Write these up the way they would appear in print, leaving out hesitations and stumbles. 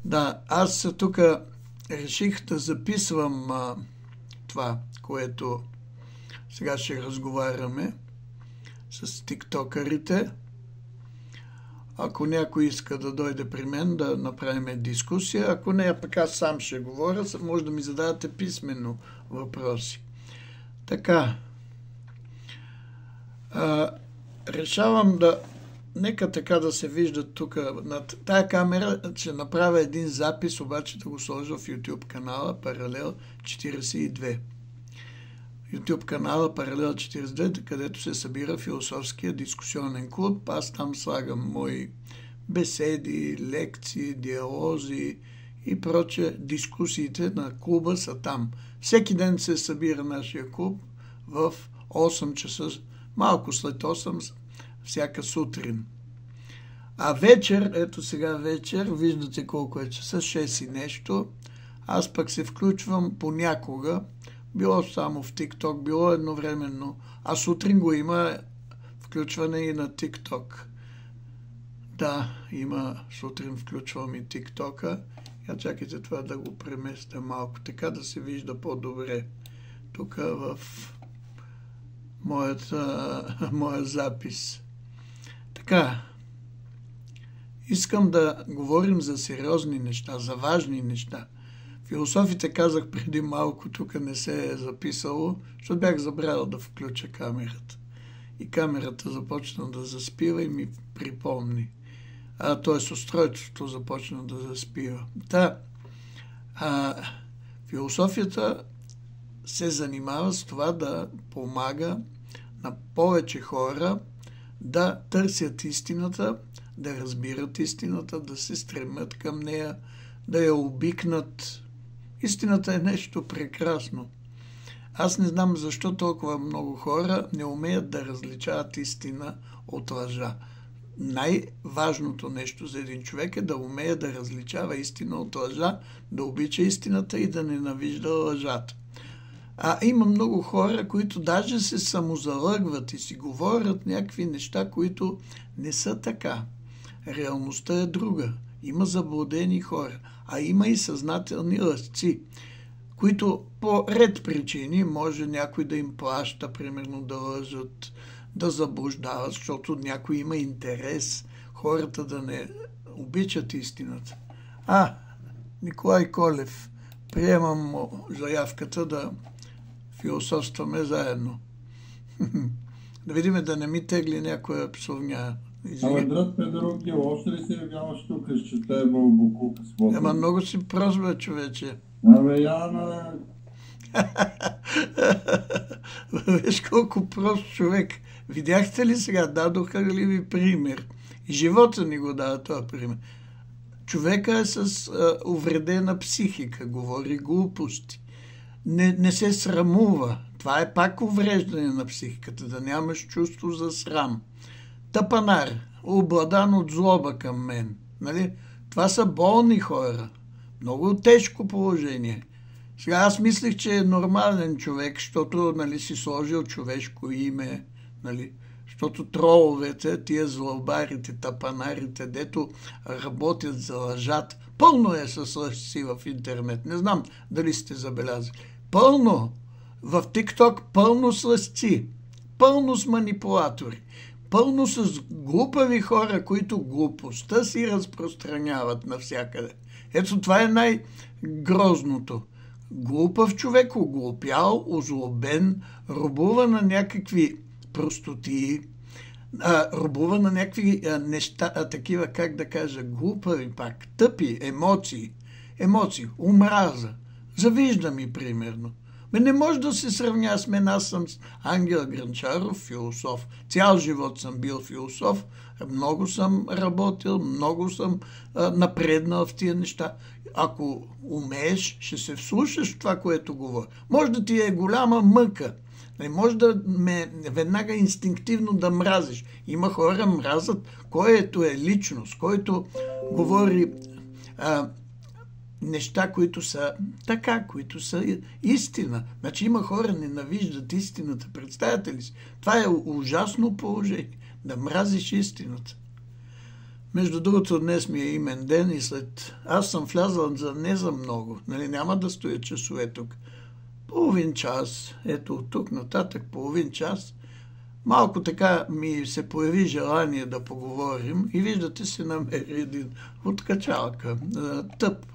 Да, аз тук реших да записвам това, което сега ще разговаряме с тиктокърите. Ако някой иска да дойде при мен да направим дискусия, ако не, пък аз сам ще говоря, може да ми задавате писменно въпроси. Така, решавам да... Нека така да се вижда тук на тая камера, ще направя един запис, обаче да го сложа в YouTube канала Паралел 42. YouTube канала Паралел 42, където се събира философския дискусионен клуб. Аз там слагам мои беседи, лекции, диалози и проче. Дискусиите на клуба са там. Всеки ден се събира нашия клуб в 8 часа, малко след 8, всяка сутрин. А вечер, ето сега вечер, виждате колко е часа, 6 и нещо, аз пък се включвам понякога, било само в TikTok, било едновременно, а сутрин го има включване и на TikTok. Да, има, сутрин включвам и TikTok-а. Я чакайте това да го преместя малко, така да се вижда по-добре. Тук в моя запис. Така, искам да говорим за сериозни неща, за важни неща. Философите казах преди малко, тук не се е записало, защото бях забравил да включа камерата. И камерата започна да заспива и ми припомни. Т.е. устройството започна да заспива. Философията се занимава с това да помага на повече хора да търсят истината, да разбират истината, да се стремят към нея, да я обикнат. Истината е нещо прекрасно. Аз не знам защо толкова много хора не умеят да различават истина от лъжа. Най-важното нещо за един човек е да умее да различава истина от лъжа, да обича истината и да ненавижда лъжата. Има много хора, които даже се самозалъгват и си говорят някакви неща, които не са така. Реалността е друга. Има заблудени хора, а има и съзнателни лъжци, които по ред причини може някой да им плаща, примерно да лъжат, да заблуждават, защото някой има интерес хората да не обичат истината. Николай Колев, приемам заявката да философстваме заедно. Да видим да не ми тегли някоя псовня. Брат Педро, още ли се явяваш тук, ще те е Вълбокук? Много си прост, бе, човече. Яна... Виж колко прост човек. Видяхте ли сега? Дадоха ли ви пример? И живота ни го дава този пример. Човека е с увредена психика, говори глупости. Не се срамува. Това е пак увреждане на психиката, да нямаш чувство за срам. Тъпанар, обладан от злоба към мен. Нали? Това са болни хора. Много тежко положение. Сега аз мислех, че е нормален човек, защото си сложил човешко име. Нали? Защото троловете, тия злобарите, тъпанарите, дето работят за лъжат, пълно е с лъжци в интернет. Не знам дали сте забелязали. Пълно. В TikTok пълно с лъжци. Пълно с манипулатори. Пълно с глупави хора, които глупостта си разпространяват навсякъде. Ето това е най-грозното. Глупав човек, оглупял, озлобен, робува на някакви простотии, робува на някакви неща, такива, как да кажа, глупави пак, тъпи емоции, омраза, завижда ми примерно. Не може да се сравня с мен, аз съм Ангел Гранчаров, философ. Цял живот съм бил философ, много съм работил, много съм напреднал в тия неща. Ако умееш, ще се вслушаш в това, което говоря. Може да ти е голяма мъка, не може да ме веднага инстинктивно да мразиш. Има хора мразят, който е личност, който говори неща, които са така, които са истина. Значи има хора, ненавиждат истината. Представете ли си? Това е ужасно положение. Да мразиш истината. Между другото, днес ми е имен ден и аз съм влязъл не за много. Нали, няма да стоя часове тук. Половин час, ето от тук нататък половин час. Малко така ми се появи желание да поговорим и виждате се намери един откачалка. Тъп,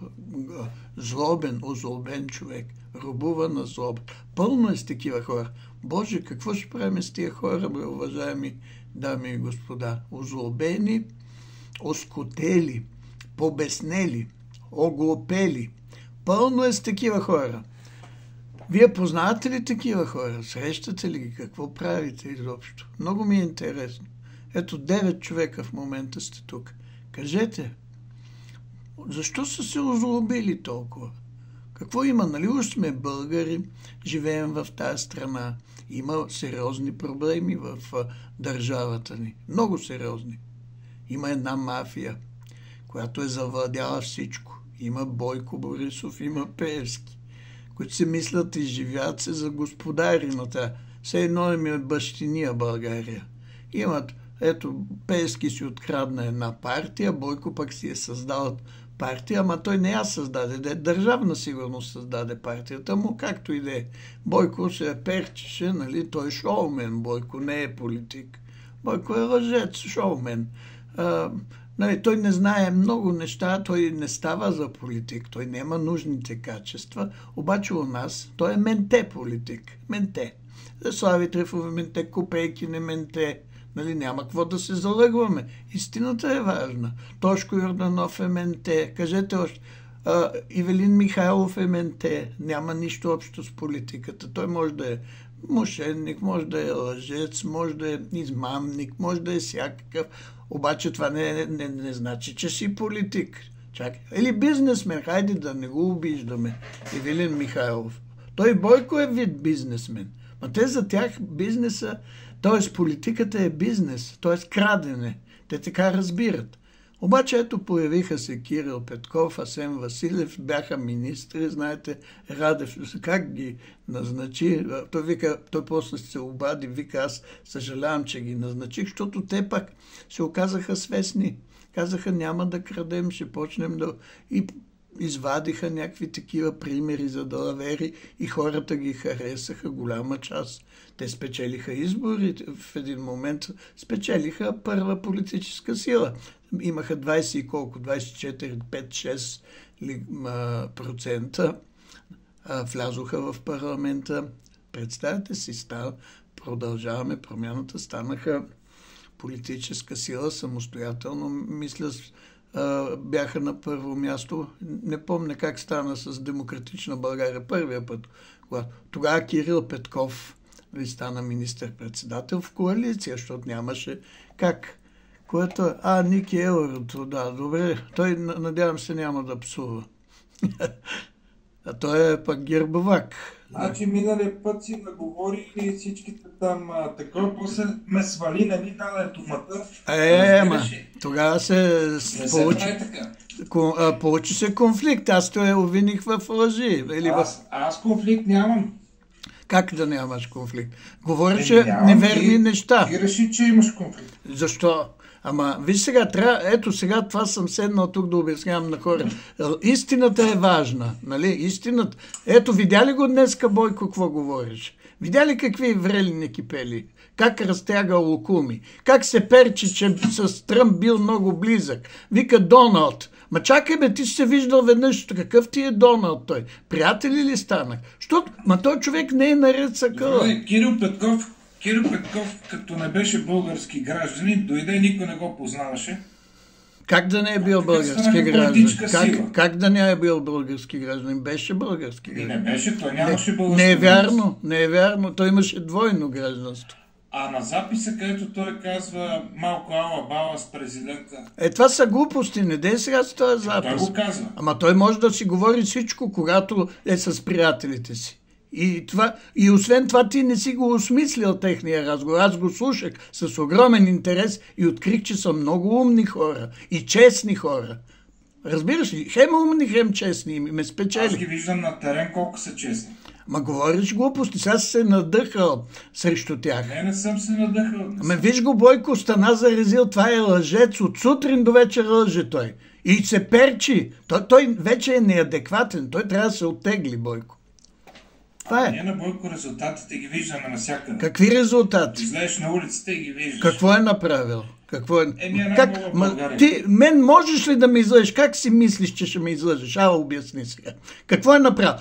злобен, озлобен човек. Робува на злоба. Пълно е с такива хора. Боже, какво ще правим с тия хора, бе, уважаеми дами и господа? Озлобени, оскотели, побеснели, оглупели. Пълно е с такива хора. Вие познавате ли такива хора? Срещате ли ги? Какво правите изобщо? Много ми е интересно. Ето 9 човека в момента сте тук. Кажете, защо са се озлобили толкова? Какво има? Нали уж сме българи, живеем в тази страна. Има сериозни проблеми в държавата ни. Много сериозни. Има една мафия, която е завладяла всичко. Има Бойко Борисов, има Пеевски, които се мислят и живеят се за господари на тази. Все едно им е бащиния България. Имат, ето, Пеевски си открадна една партия, Бойко пък си е създал партия, ама той не я създаде. Държавна сигурност създаде партията му, както и да е. Бойко се перчеше, нали, той е шоумен. Бойко не е политик. Бойко е лъжец, шоумен. Нали, той не знае много неща, той не става за политик, той няма нужните качества, обаче у нас той е менте политик. Менте. Слави Трифов е менте, Копейки не менте. Нали, няма какво да се залъгваме. Истината е важна. Тошко Йорданов е менте. Кажете още. Ивелин Михайлов е менте. Няма нищо общо с политиката. Той може да е мошенник, може да е лъжец, може да е измамник, може да е всякакъв. Обаче това не значи, че си политик. Чакай. Или бизнесмен. Хайде да не го обиждаме. Ивелин Михайлов. Той Бойко е вид бизнесмен. Но те за тях бизнеса, т.е. политиката е бизнес, т.е. крадене. Те така разбират. Обаче ето появиха се Кирил Петков, Асен Василев, бяха министри, знаете, Радев, как ги назначи. Той после се обади, вика, аз съжалявам, че ги назначих, защото те пак се оказаха свестни. Казаха, няма да крадем, ще почнем да... И извадиха някакви такива примери за далавери и хората ги харесаха, голяма част. Те спечелиха избори, в един момент спечелиха първа политическа сила. Имаха 20 и колко, 24, 5, 6% влязоха в парламента. Представете си, продължаваме промяната, станаха политическа сила самостоятелно, мисля, бяха на първо място. Не помня как стана с Демократична България първия път. Тогава Кирил Петков стана министър-председател в коалиция, защото нямаше как. Което Ники Елорото, да, добре. Той, надявам се, няма да псува. А той е пък гербовак. Значи миналия път си наговорили всичките там такова, после ме свали, не ми даде думата. Тогава се получи се конфликт. Аз те обвиних в лъжи. Аз конфликт нямам. Как да нямаш конфликт? Говореше неверни неща. Ти реши, че имаш конфликт. Защо? Ама, виж сега, ето сега това съм седнал тук да обяснявам на хора. Истината е важна, нали? Истината. Ето, видя ли го днеска Бойко, какво говориш? Видя ли какви врели кипели? Как разтяга лукуми? Как се перчи, че с Тръмп бил много близък? Вика Доналд. Ма чакай бе, ти си се виждал веднъж. Какъв ти е Доналд той? Приятели ли станах? Ма той човек не е наред с акъла. Кирил Петков, като не беше български гражданин, дойде, никой не го познаваше. Как да не е бил български гражданин? Как да не е бил български гражданин? Беше български гражданин. Не беше, той нямаше български гражданин. Не е вярно. Той имаше двойно гражданство. А на записа, където той казва малко ала-бала с президента... Това са глупости, не дей сега с този запис. Той го казва. Ама той може да си говори всичко, когато е с приятелите си. И освен това ти не си го осмислил техния разговор. Аз го слушах с огромен интерес и открих, че са много умни хора и честни хора. Разбираш ли? Хем умни, хем честни. Ме спечели. Аз ги виждам на терен колко са честни. Ма говориш глупости, сега си се надъхал срещу тях. Не съм се надъхал. Ама виж го, Бойко стана зарезил, това е лъжец, от сутрин до вечер лъже той. И се перчи. Той вече е неадекватен, той трябва да се оттегли, Бойко. Това е. Ние на Бойко резултатите ги виждаме навсякъде. Какви резултати? Излезеш на улицата и ги виждаш. Какво е направил? Какво е? България. Ти, мен можеш ли да ме излъжеш? Как си мислиш, че ще ме излъжеш? Обясни сега. Какво е направил?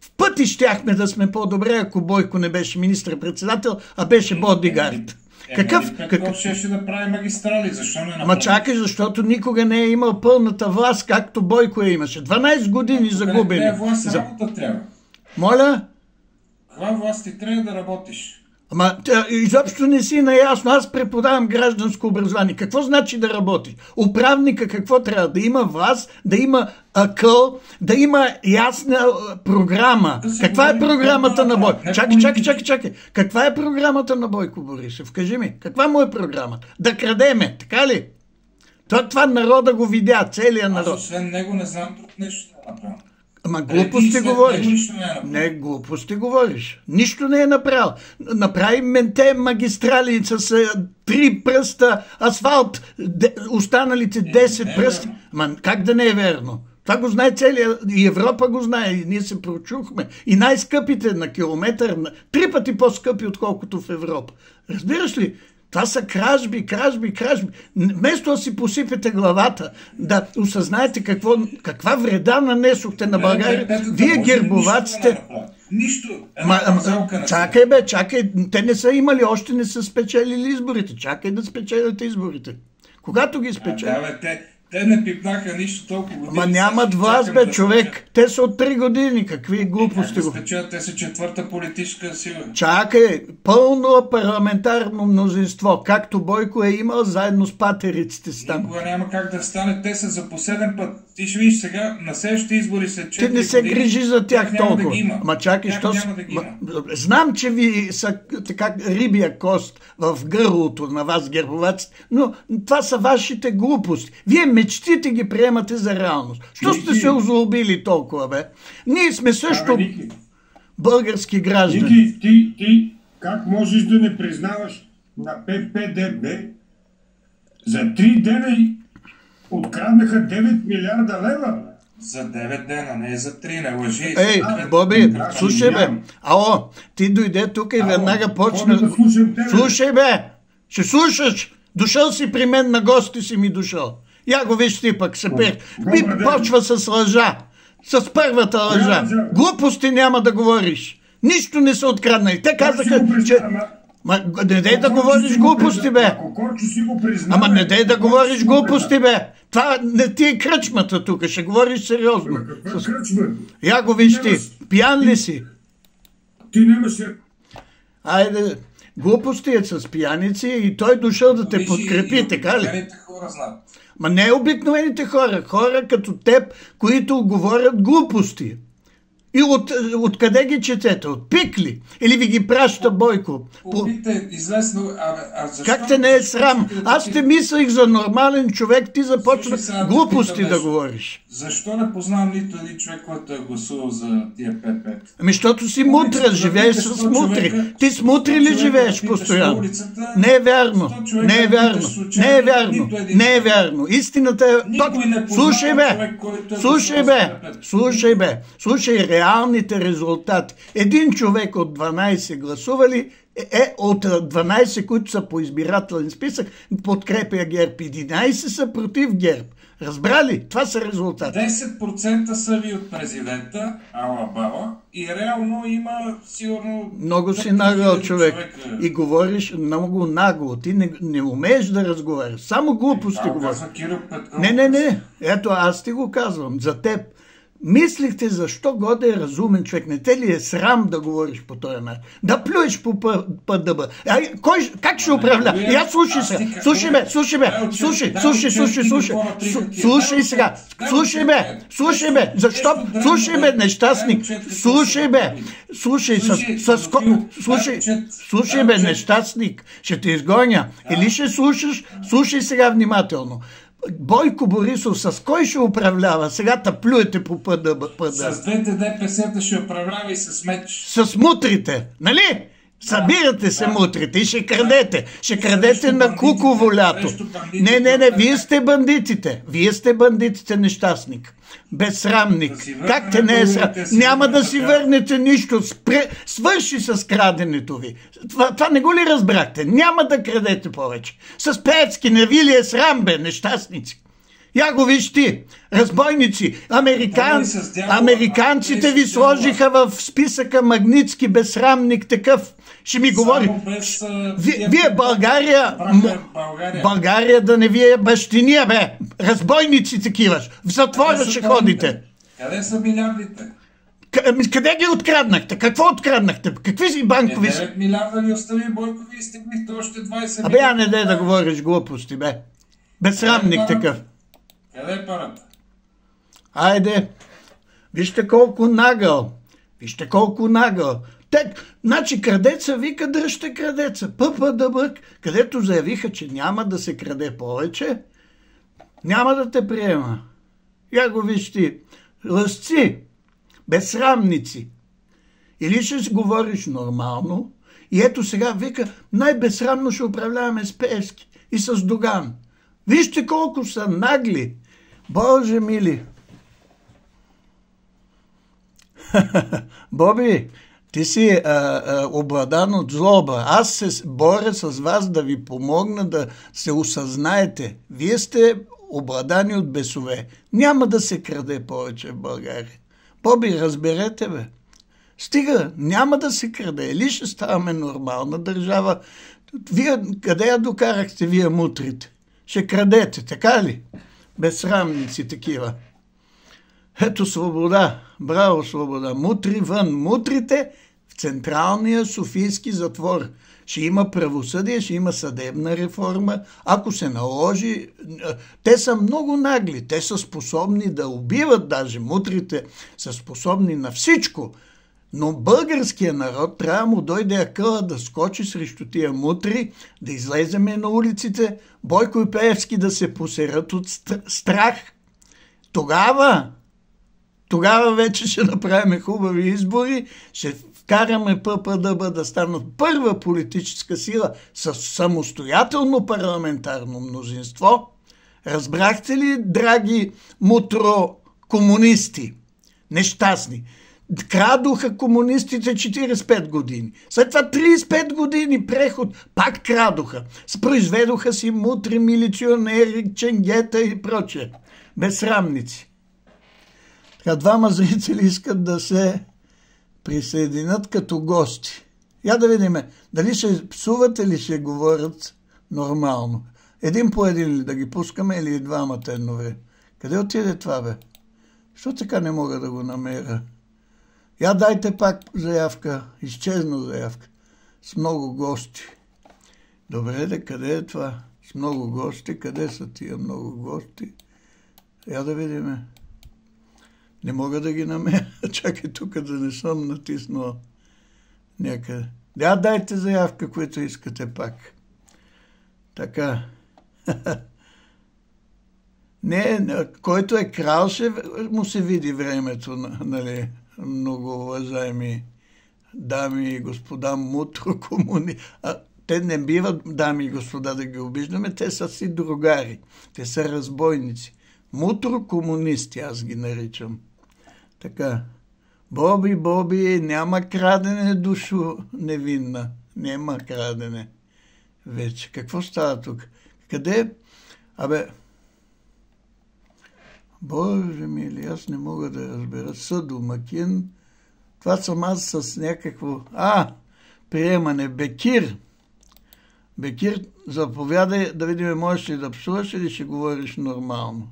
В пъти щяхме да сме по-добре, ако Бойко не беше министър-председател, а беше бодигард. Петков ще да прави магистрали, защо не направи? Ма чакай, защото никога не е имал пълната власт, както Бойко я имаше. 12 години загубени. Каква власт работа трябва? Моля? Каква власт ти трябва да работиш? Ама изобщо не си наясно. Аз преподавам гражданско образование. Какво значи да работиш? Управника какво трябва? Да има власт, да има акъл, да има ясна програма. Каква е програмата на Бойко? Чакай. Каква е програмата на Бойко Борисов? Кажи ми, каква му е програмата? Да крадеме, така ли? Това народа го видя, целият народ. Аз освен него не знам друг нещо да направя. Ама глупости говориш. Не, глупости говориш. Нищо не е направил. Направи менте магистрали с 3 пръста асфалт, останалите 10 пръста. Ама как да не е верно? Това го знае целия, и Европа го знае, и ние се прочухме. И най-скъпите на километър, 3 пъти по-скъпи, отколкото в Европа. Разбираш ли? Това са кражби. Вместо да си посипете главата, да осъзнаете каква вреда нанесохте на България, вие гербоваците... Нищо. Чакай, те не са имали, още не са спечелили изборите. Чакай да спечелите изборите. Когато ги спечелят... Те не пипнаха нищо толкова години. Ма нямат власт, бе, човек. Те са от 3 години. Какви глупости го... Те са 4-та политическа сила. Чакай, пълно парламентарно мнозинство, както Бойко е имал, заедно с патериците си там. Никога няма как да стане. Те са за последен път. Ти ще видиш сега, на следващите избори след 4 години... Ти не се грижи за тях толкова. Да Ма чакай, що... Знам, че ви са така рибия кост в гърлото на вас, гербоваците, но това са вашите глупости. Вие мечтите ги приемате за реалност. Що сте се озлобили толкова, бе? Ние сме също български граждани. Ти как можеш да не признаваш на ППДБ за 3 дена откраднаха 9 милиарда лева? За 9 дена, не за 3, не лъжи. Ей, Боби, слушай бе. Ало, ти дойде тук и веднага почна... Слушай бе, ще слушаш. Дошъл си при мен на гости си ми дошъл. Я го виж ти пък се пер. Почва с лъжа. С първата лъжа. Глупости няма да говориш. Нищо не са откраднали. Те казаха, че... Ма не дей да говориш глупости, бе. Ама не дей да говориш глупости, бе. Това не ти е кръчмата тук. Ще говориш сериозно. Я го виж ти. Пиян ли си? Ти нямаше... Айде, глупости е с пияници и той дошъл да те подкрепи, така ли? Ма не обикновените хора. Хора като теб, които говорят глупости. И откъде ги четете? От ПИК ли? Или ви ги праща Бойко? Известно, как те не е срам? Аз те мислих за нормален човек, ти започна глупости да говориш. Защо не познавам нито един човек, който е гласувал за тия 5-5? Ами, защото си мутра, живееш с мутри. Ти с мутри ли живееш постоянно? Не е вярно. Не е вярно. Не е вярно. Не е вярно. Истината е... Слушай бе! Слушай бе! Слушай бе! Слушай, реалните резултати. Един човек от 12 гласували е от 12, които са по избирателен списък, подкрепя ГЕРБ. 11 са против ГЕРБ. Разбрали? Това са резултати. 10% са ви от президента, ала-бала, и реално има сигурно... Много си нагъл човек. И говориш много нагло. Ти не умееш да разговаряш. Само глупости говориш. Не. Ето, аз ти го казвам. За теб. Мислихте защо Годе е разумен човек. Не те ли е срам да говориш по този начин? Да плюеш по ПДБ. Как ще управля? Я слушай сега. Слушай бе. Слушай сега. Слушай бе. Защо? Слушай бе, нещастник. Слушай бе. Слушай бе, нещастник. Ще те изгоня. Или ще слушаш? Слушай сега внимателно. Бойко Борисов с кой ще управлява? Сега плюете по пъда. С двете ДПС-та ще управлява и с меч. С мутрите, нали? Събирате се мутрите и ще крадете. Ще крадете на куково лято. Не, вие сте бандитите. Вие сте бандитите, нещастник. Безсрамник. Как те не е срам? Няма да си върнете нищо. Свърши с краденето ви. Това не го ли разбрахте? Няма да крадете повече. С Пеевски не ви ли е срам, бе, нещастници? Я го виж ти, разбойници, американците ви сложиха в списъка Магнитски, безсрамник такъв. Ще ми говори. Вие България да не ви е бащиния, бе. Разбойници такива. В затвора ще ходите. Къде са милиардите? Къде ги откраднахте? Какво откраднахте? Какви си банкови... 9 милиарда ви остави Бойко, ви изтегнихте още 20 милиарда. Я не дай да говориш глупости, бе. Безсрамник такъв. Къде е парата? Айде, вижте колко нагъл. Значи крадеца вика, дръжте крадеца. ППДБ, където заявиха, че няма да се краде повече, няма да те приема. Я го виж ти. Лъсци, безсрамници. Или ще говориш нормално, и ето сега вика, най-безсрамно ще управляваме с Пеевски и с Доган. Вижте колко са нагли. Боже мили! Боби, ти си обладан от злоба. Аз се боря с вас да ви помогна да се осъзнаете. Вие сте обладани от бесове. Няма да се краде повече в България. Боби, разберете, бе. Стига, няма да се краде. Или ще ставаме нормална държава. Вие, къде я докарахте, вие мутрите? Ще крадете, така ли? Безсрамници такива. Ето свобода. Браво, свобода. Мутри вън. Мутрите в Централния Софийски затвор. Ще има правосъдие, ще има съдебна реформа. Ако се наложи... Те са много нагли. Те са способни да убиват даже. Мутрите са способни на всичко. Но българския народ трябва му дойде акъла да скочи срещу тия мутри, да излеземе на улиците, Бойко и Пеевски да се посерат от страх. Тогава вече ще направим хубави избори, ще вкараме ППДБ да станат първа политическа сила с самостоятелно парламентарно мнозинство. Разбрахте ли, драги мутро-комунисти, нещастни? Крадоха комунистите 45 години. След това 35 години преход пак крадоха. Произведоха си мутри, милиционери, ченгета и прочее. Безсрамници. Така, двама зрители искат да се присъединят като гости. Я да видим, дали ще псуват или ще говорят нормално. Един по един ли да ги пускаме или двамата едно време? Къде отиде това, бе? Защо така не мога да го намеря? Я дайте пак заявка. Изчезна заявка. С много гости. Добре, де, къде е това? С много гости. Къде са тия много гости? Я да видим. Не мога да ги намеря. Чакай тук да не съм натиснал някъде. Я дайте заявка, която искате пак. Така. Не, който е крал, ще му се види времето, нали? Много уважаеми дами и господа мутро-комуни. Те не биват, дами и господа, да ги обиждаме, те са си другари. Те са разбойници. Мутро-комунисти, аз ги наричам. Така. Боби, няма крадене, душо невинна. Няма крадене. Вече. Какво става тук? Къде? Боже мили, аз не мога да разбера. Съдомакин. Това съм аз с някакво... приемане. Бекир. Бекир, заповядай да видим, можеш ли да псуваш или ще говориш нормално.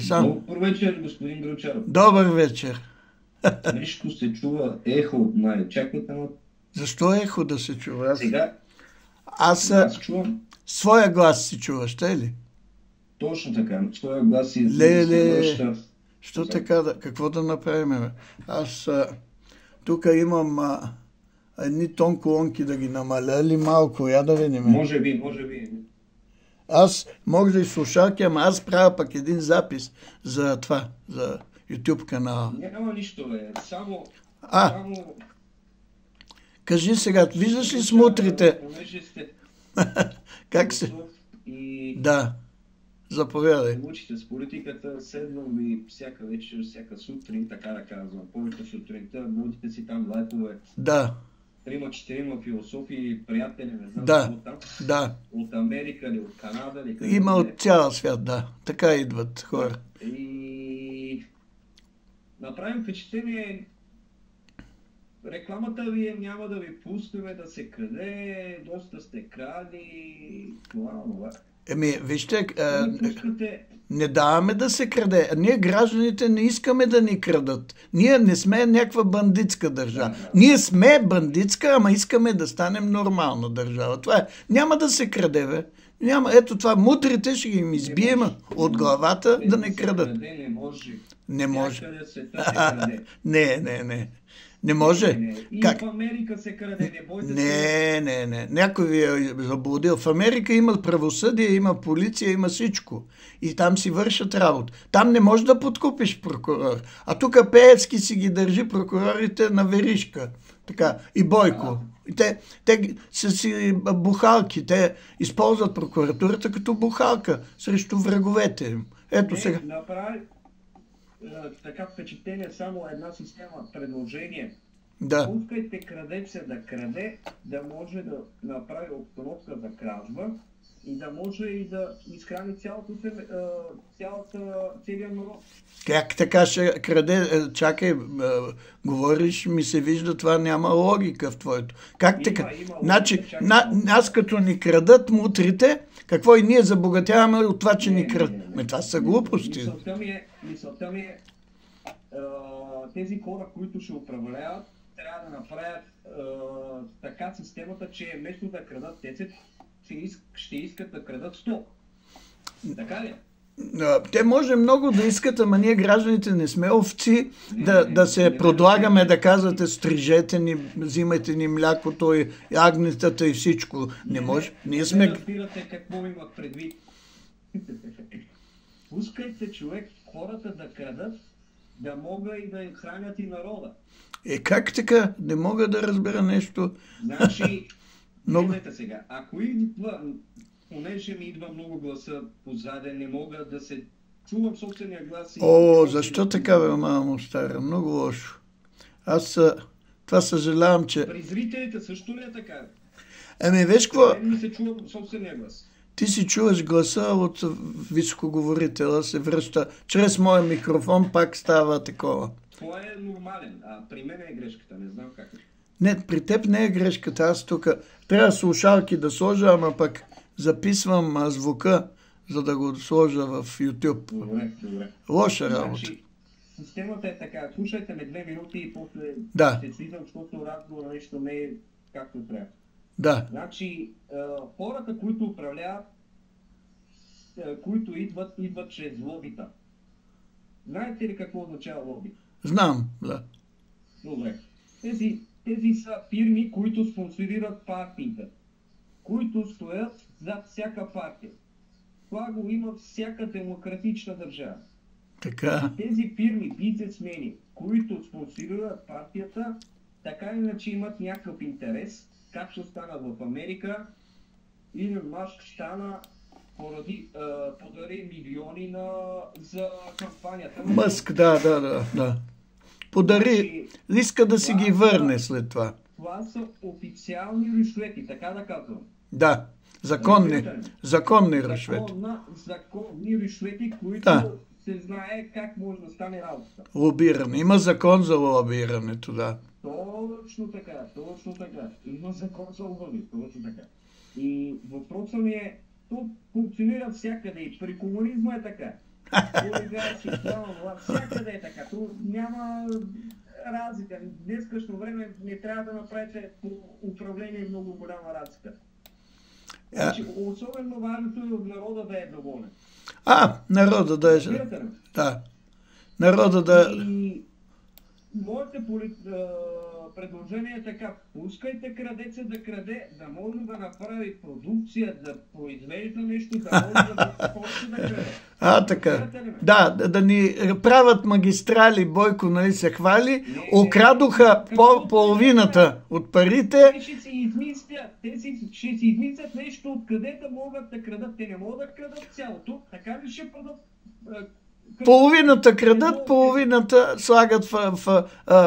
Добър вечер, господин Грачаров. Добър вечер. Нещо се чува ехо, чакайте на... Защо ехо да се чува? Сега? Аз своя глас си чуваш, те ли? Точно така, своя глас си връща. Що така? Какво да направим? Аз тук имам едни тон колонки да ги намаля ли малко, я да видим. Може би. Аз мога да и слушалки, ама аз правя пък един запис за това, за YouTube канала. Няма нищо, бе. Само... Кажи сега, виждаш ли смутрите? Понеже сте... Как се... И... Да, заповядай. Учите с политиката, седвам ви всяка вечер, всяка сутрин, така да казвам. Повече сутринта, будите си там лайфове. Да. 3-4 философии, приятели, не знам да. какво там. Да. От Америка или от Канада. Или има от цял свят, да. Така идват хора. И направим впечатление, рекламата ви няма да ви пускаме да се краде, доста сте кради, това. Вижте, не даваме да се краде. Ние гражданите не искаме да ни крадат. Ние не сме някаква бандитска държава. Ние сме бандитска, ама искаме да станем нормална държава. Това е. Няма да се краде, бе. Няма. Ето това, мутрите ще ги им избием от главата да не крадат. Не може. Не. Не може. И как? В Америка се краде, не бойте се. Не. Някой ви е заблудил. В Америка има правосъдие, има полиция, има всичко. И там си вършат работа. Там не можеш да подкупиш прокурор. А тук Пеевски си ги държи прокурорите на веришка. Така. И Бойко. И те са си бухалки. Те използват прокуратурата като бухалка срещу враговете им. Ето сега. Направи така впечатление, само една система, предложение. Да. Пускайте крадеца да краде, да може да направи обстановка за кражба и да може и да изхрани целия народ. Как така ще краде? Чакай, говориш, ми се вижда, това няма логика в твоето. Как така? Значи, нас като ни крадат мутрите, какво и ние забогатяваме от това, че ни крадат? Това са глупости. Мисълта ми е, тези хора, които ще управляват, трябва да направят така системата, че вместо да крадат 10, ще искат да крадат 100. Така ли? Те може много да искат, ама ние гражданите не сме овци, да се продлагаме, да казвате стрижете ни, взимайте ни млякото и агнетата и всичко. Не може. Ние сме... Не разбирате какво имат предвид. Пускайте човек, хората да крадат, да могат и да хранят и народа. Как така? Не мога да разбера нещо. Значи, гледайте сега, ако идва, понеже ми идва много гласа позаде, не мога да се чувам собствения глас. Защо така, бе, мамо стара? Много лошо. Аз това съжалявам, че... При зрителите също ли е така? Виж какво? Не се чувам собствения глас. Ти си чуваш гласа от високоговорителя, се връща чрез моя микрофон, пак става такова. Това е нормален, а при мен е грешката, не знам как. Не, при теб не е грешката, аз тук трябва слушалки да сложа, ама пък записвам звука, за да го сложа в YouTube. Добре. Лоша работа. Значи, системата е така, слушайте ме 2 минути и после ще слизам, защото разговора нещо не е както трябва. Да. Значи, хората, които управляват, които идват чрез лобита. Знаете ли какво означава лоби? Знам, да. Добре. Тези са фирми, които спонсорират партиите, които стоят зад всяка партия. Това го има всяка демократична държава. Така. Тези фирми, бизнесмени, които спонсорират партията, така иначе имат някакъв интерес, както стана в Америка. Илон Маск стана подари милиони за кампанията. Маск, да. Подари, иска да си ги върне след това. Това са официални рушвети, така да казвам. Да, законни рушвети. Законни рушвети, които се знае как може да стане работата. Лобиране. Има закон за лобирането, да. Точно така. Има закон за лоби, точно така. И въпросът ми е, то функционира всякъде и при комунизма е така. Всякъде е така. То няма разлика. В днескашно време не трябва да направите по управление много голяма разлика. Значи, особено важното е от народа да е доволен. Народа да е... Да. Народа да... И моите предложение е така. Пускайте крадеца да краде, да може да направи продукция, да произвежда нещо, да може да почне да краде. Така. Да ни правят магистрали, Бойко, нали се хвали, окрадоха половината от парите. Те ще си измислят нещо, откъде да могат да крадат. Те не могат да крадат цялото, така ли ще продат? Половината крадат, половината слагат в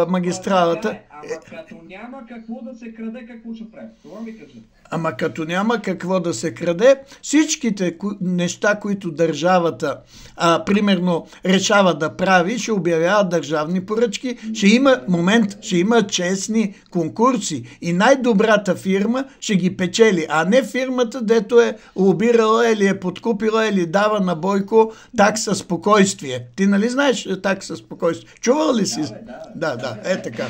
магистралата. Ама като няма какво да се краде, какво ще прави? Това ми кажа. Ама като няма какво да се краде, всичките неща, които държавата, примерно, решава да прави, ще обявяват държавни поръчки, ще има честни конкурси и най-добрата фирма ще ги печели, а не фирмата, дето е лобирала или е подкупила или дава на Бойко такса спокойствие. Ти нали знаеш такса спокойствие? Чувал ли си? Да, така.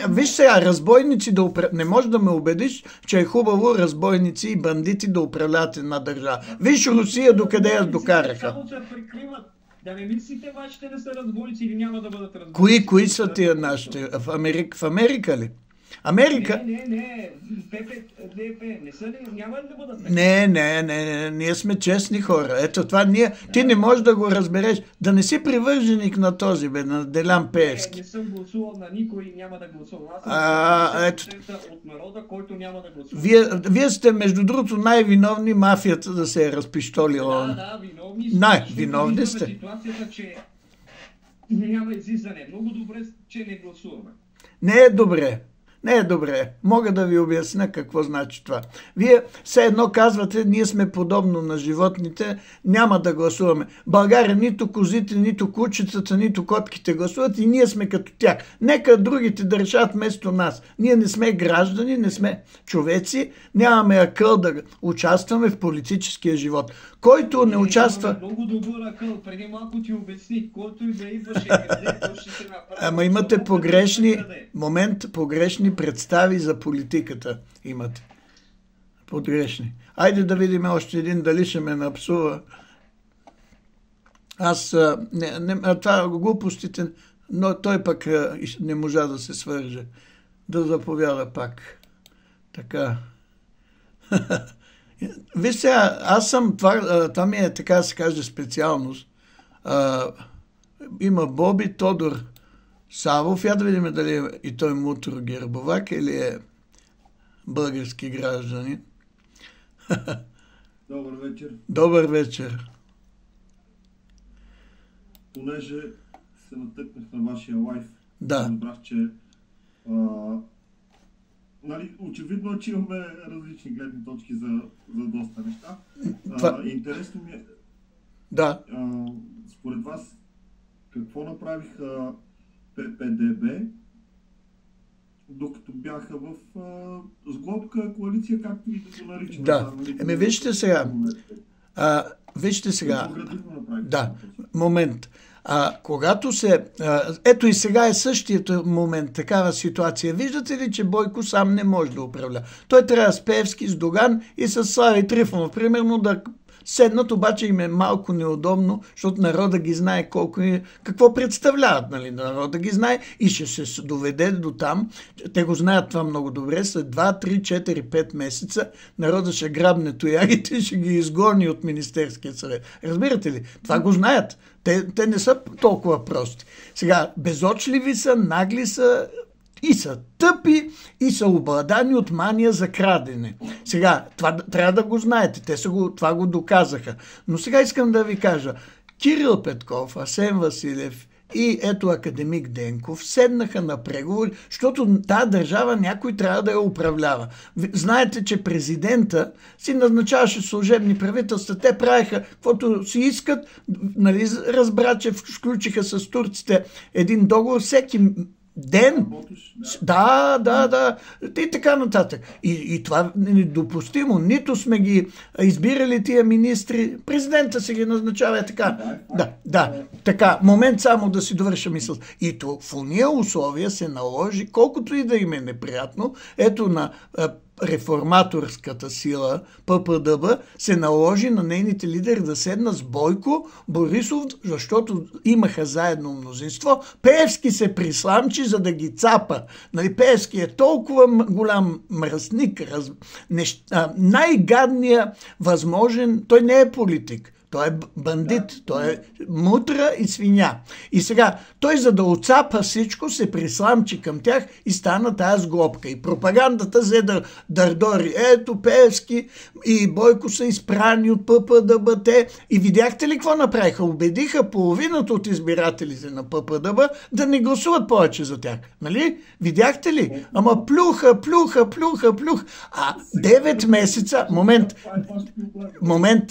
Виж сега, разбойници не може да ме убедиш, че е хубаво разбойници и бандити да управляват една държава. Виж Русия докъде я докараха. Само се прикриват. Да не мислите вашите да са разбойници или няма да бъдат разбойници. Кои са тия нашите? В Америка ли? Америка? Не. Не са ли? Няма ли да бъдат? Не. Ние сме честни хора. Ето това ти не можеш да го разбереш. Да не си привърженик на този, на Делян Пеевски. Не съм гласувал на никой и няма да гласувам. Аз съм от народа, който няма да гласувам. Вие сте, между другото, най-виновни мафията да се е разпиштолила. Да, виновни. Най-виновни сте. Ситуацията, че няма излизане. Много добре, че не гласуваме. Не е добре. Мога да ви обясня какво значи това. Вие все едно казвате, ние сме подобно на животните, няма да гласуваме. България нито козите, нито кучицата, нито котките гласуват и ние сме като тях. Нека другите да решат вместо нас. Ние не сме граждани, не сме човеци, нямаме акъл да участваме в политическия живот. Който не участва... Много добър акъл. Преди малко ти обясних, който и да идваше, ще се направи. Ама имате погрешни представи за политиката. Имате. Погрешни. Айде да видим още един, дали ще ме напсува. Това глупостите, но той пък не можа да се свърже. Да заповяда пак. Така. Виж сега, аз съм, това ми е, така да се каже, специалност. Има Боби Тодор Савов, я да видим дали е и той мутро гербовак или е български гражданин. Добър вечер. Добър вечер. Понеже се натъкнах на вашия лайф, да. Разбрах, че очевидно, че имаме различни гледни точки за доста неща. Интересно ми е, да. Според вас, какво направиха ППДБ, докато бяха в сглобка коалиция, както и да го наричаме. Да. Вижте сега. Да, момент. Когато ето и сега е същият момент, такава ситуация. Виждате ли, че Бойко сам не може да управля? Той трябва с Пеевски, с Доган и с Слави Трифонов, примерно, да седнат, обаче им е малко неудобно, защото народа ги знае какво представляват, нали? Народа ги знае и ще се доведе до там. Те го знаят това много добре. След 2, 3, 4, 5 месеца народа ще грабне тоягите и ще ги изгони от Министерския съвет. Разбирате ли? Това го знаят. Те не са толкова прости. Сега, безочливи са, нагли са и са тъпи и са обладани от мания за крадене. Сега, това трябва да го знаете. Това го доказаха. Но сега искам да ви кажа. Кирил Петков, Асен Василев и ето академик Денков седнаха на преговори, защото тази държава някой трябва да я управлява. Знаете, че президента си назначаваше служебни правителства. Те правиха каквото си искат. Нали, разбра, че включиха с турците един договор всеки ден. Да. И така нататък. И това е недопустимо. Нито сме ги избирали тия министри. Президента се ги назначава така. Да. Така. Момент само да си довърша мисъл. И то в уния условия се наложи, колкото и да им е неприятно, ето на реформаторската сила, ППДБ, се наложи на нейните лидери да седнат с Бойко Борисов, защото имаха заедно мнозинство. Пеевски се присламчи, за да ги цапа. Нали, Пеевски е толкова голям мръсник, най-гадният възможен, той не е политик. Той е бандит, той е мутра и свиня. И сега, той за да оцапа всичко, се присламчи към тях и стана тази сглобка. И пропагандата взе да дърдори. Ето, Пеевски и Бойко са изпрани от ППДБ. И видяхте ли какво направиха? Убедиха половината от избирателите на ППДБ да не гласуват повече за тях. Нали? Видяхте ли? Ама плюха. А 9 месеца, момент,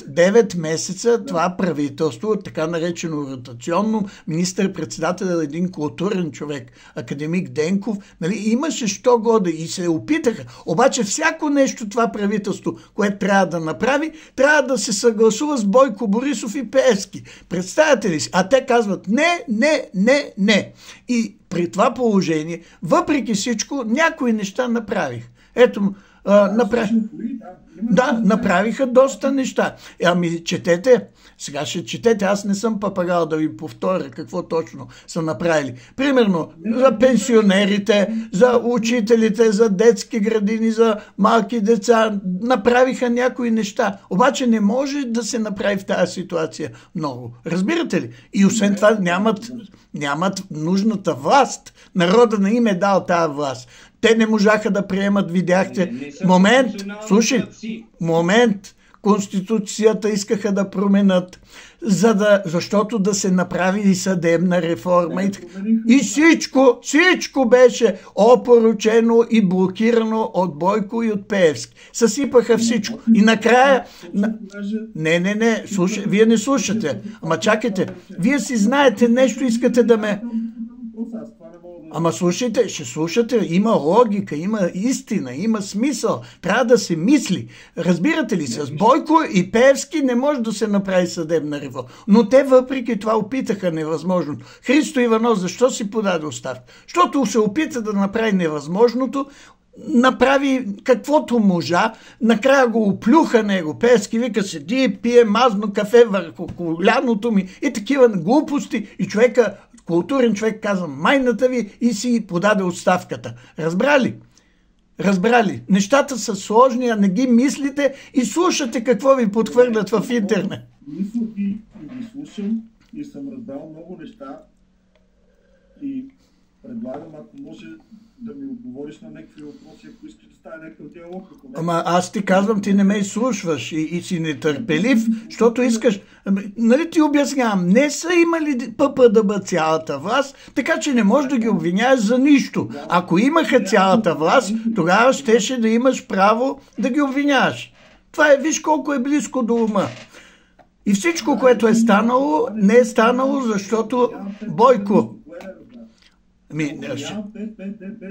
9 месеца това правителство, така наречено ротационно, министър-председател е един културен човек, академик Денков, нали, имаше що годе и се опитаха. Обаче всяко нещо това правителство, което трябва да направи, трябва да се съгласува с Бойко Борисов и Пеевски. Представяте ли си? А те казват не. И при това положение, въпреки всичко, някои неща направих. Ето, направиха доста неща. Ами четете, сега ще четете, аз не съм папагал да ви повторя какво точно са направили. Примерно за пенсионерите, за учителите, за детски градини, за малки деца, направиха някои неща. Обаче не може да се направи в тази ситуация много. Разбирате ли? И освен това нямат нужната власт. Народа не им е дал тази власт. Те не можаха да приемат, видяхте. Момент. Конституцията искаха да променят, защото да се направи и съдебна реформа. И всичко беше опоручено и блокирано от Бойко и от Пеевски. Съсипаха всичко. И накрая... Не, вие не слушате. Ама чакайте, вие си знаете нещо, искате да ме... Ама слушайте, ще слушате, има логика, има истина, има смисъл. Трябва да се мисли. Разбирате ли, с Бойко и Пеевски не може да се направи съдебна реформа. Но те въпреки това опитаха невъзможно. Христо Иванов, защо си подаде оставка? Защото се опита да направи невъзможното, направи каквото можа, накрая го оплюха него. Пеевски вика, седи, пие мазно кафе върху коляното ми и такива глупости. И човека, културен човек, казва майната ви и си подаде оставката. Разбрали? Нещата са сложни, а не ги мислите и слушате какво ви подхвърлят в интернет. Мисля ги слушам и съм разбрал много неща и предлагам, ако може да ми отговориш на някакви въпроси, ако искаш да стане някакъв диалог. Ама аз ти казвам, ти не ме изслушваш и си нетърпелив, защото искаш... Нали ти обяснявам, не са имали ППДБ цялата власт, така че не можеш да ги обвиняеш за нищо. Ако имаха цялата власт, тогава щеше да имаш право да ги обвиняваш. Това е, виж колко е близко до ума. И всичко, което е станало, не е станало, защото Бойко...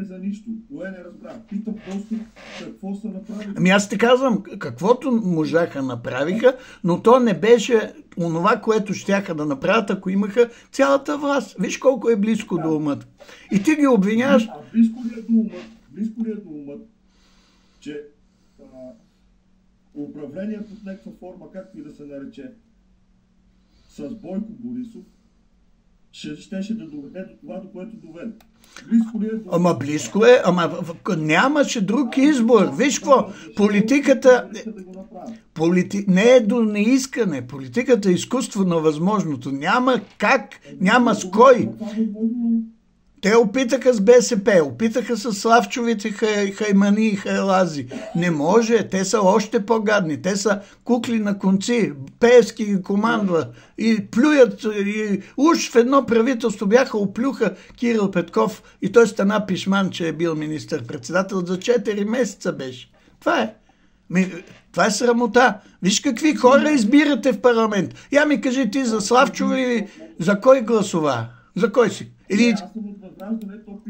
за нищо. Кое не разбрах. Питам просто какво са направили. Аз ти казвам, каквото можаха направиха, но то не беше онова, което щяха да направят, ако имаха цялата власт. Виж колко е близко до умът. И ти ги обвиняваш... Близко ли е до умът, че управлението в някаква форма, както и да се нарече, с Бойко Борисов, щеше да доведе до това, до което доведе. Близко ли е до... Ама близко е, нямаше друг избор. Виж какво, политиката... Не е до неискане. Политиката е изкуство на възможното. Няма как, няма с кой. Те опитаха с БСП, опитаха с Славчовите хаймани и хайлази. Не може, те са още по-гадни. Те са кукли на конци. Пеевски ги командва и плюят. И уж в едно правителство бяха оплюха Кирил Петков и той стана пишман, че е бил министър-председател. За 4 месеца беше. Това е. Това е срамота. Виж какви хора избирате в парламент. Я ми кажи ти за Славчова или за кой гласува? За кой си? Или...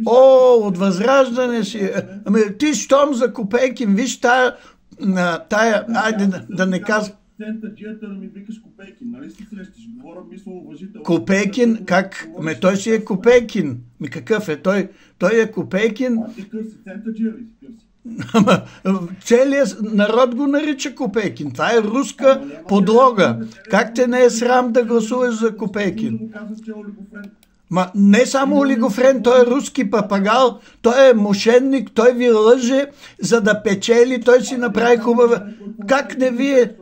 от Възраждане си. Ти щом за Копейкин, виж тая, айде да не казвам. Копейкин, как? Той си е Копейкин. Какъв е? Той е Копейкин. Ама целият народ го нарича Копейкин. Това е руска подлога. Как те не е срам да гласуваш за Копейкин? Ма не само олигофрен, той е руски папагал, той е мошенник, той ви лъже, за да печели, той си направи хубава. Как не вие?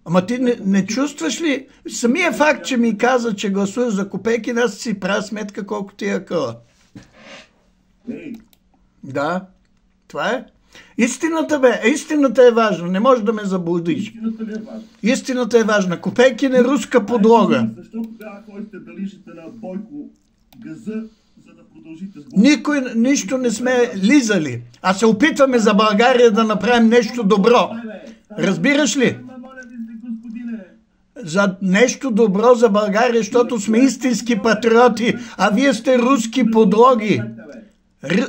Ама ти не чувстваш ли? Самия факт, че ми каза, че гласуваш за Копейкин, аз си правя сметка колко ти е къла. Да, това е. Истината е важна, не можеш да ме заблудиш. Истината е важна. Копейкин е руска подлога. Защо тогава ходите да лижете на Бойко газа, за да продължите с Никой, нищо не сме лизали, а се опитваме за България да направим нещо добро. Разбираш ли? За нещо добро за България, защото сме истински патриоти, а вие сте руски подлоги.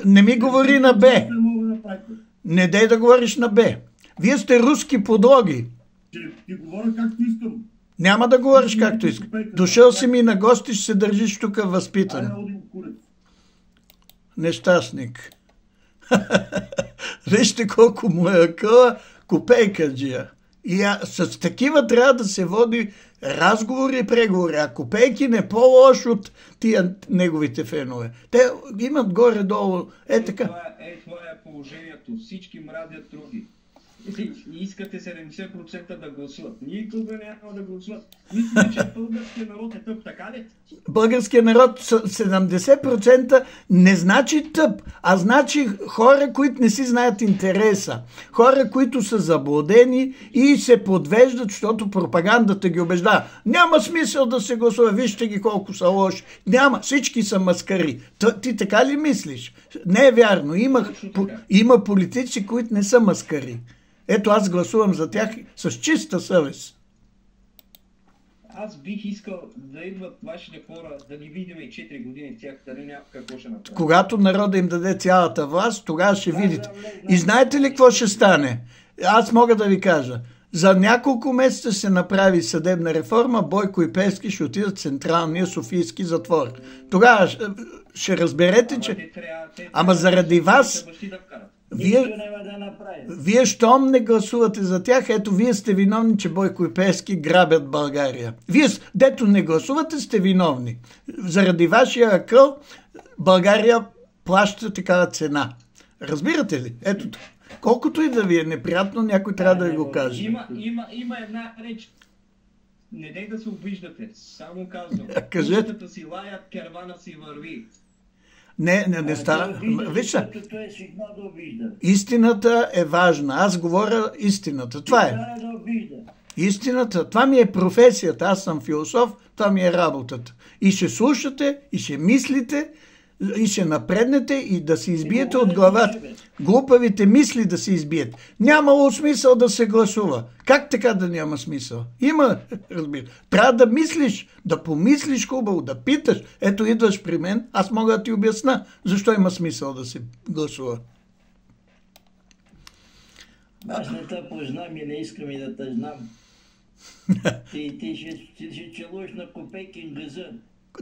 Не ми говори на Б. Не дай да говориш на Б. Вие сте руски подлоги. Ти говоря както искам. Няма да говориш както искам. Дошъл си ми на гости, ще се държиш тук възпитан. Нещастник. Вижте колко му е къла Копейкаджия. И с такива трябва да се води разговори и преговори. А Копейкин е по-лош от тия неговите фенове. Те имат горе-долу. Така. Това е положението. Всички мразят други. И искате 70% да гласуват. Никога няма да гласуват. Мисля, че българският народ е тъп, така ли? Българският народ 70% не значи тъп, а значи хора, които не си знаят интереса. Хора, които са заблудени и се подвеждат, защото пропагандата ги убеждава. Няма смисъл да се гласува. Вижте ги колко са лоши. Няма. Всички са маскари. Ти така ли мислиш? Не е вярно. Има политици, които не са маскари. Ето аз гласувам за тях с чиста съвест. Аз бих искал да идват вашите хора, да ги видим и 4 години тях, дали няма какво ще направят. Когато народа им даде цялата власт, тогава ще видите. И знаете ли какво ще стане? Аз мога да ви кажа. За няколко месеца се направи съдебна реформа, Бойко и Пеевски ще отидат в Централния Софийски затвор. Тогава ще разберете, че... Ама заради вас... Вие щом не гласувате за тях, ето вие сте виновни, че Бойко и Пеевски грабят България. Вие, дето не гласувате, сте виновни. Заради вашия акъл България плаща такава цена. Разбирате ли? Ето, колкото и да ви е неприятно, някой трябва да ви го каже. Има една реч. Не дей да се обиждате. Само казвам. Кажете. Пушката си лаят, кервана си върви. Не става. Вижте, истината е важна. Аз говоря истината. Това е. Истината. Това ми е професията. Аз съм философ. Това ми е работата. И ще слушате, и ще мислите, и ще напреднете и да се избиете от главата. Глупавите мисли да се избият. Нямало смисъл да се гласува. Как така да няма смисъл? Има, разбира. Трябва да мислиш, да помислиш хубаво, да питаш. Ето идваш при мен, аз мога да ти обясна защо има смисъл да се гласува. Аз не те познам и не искам и да те знам. Ти ще челуеш на Копейкин газа.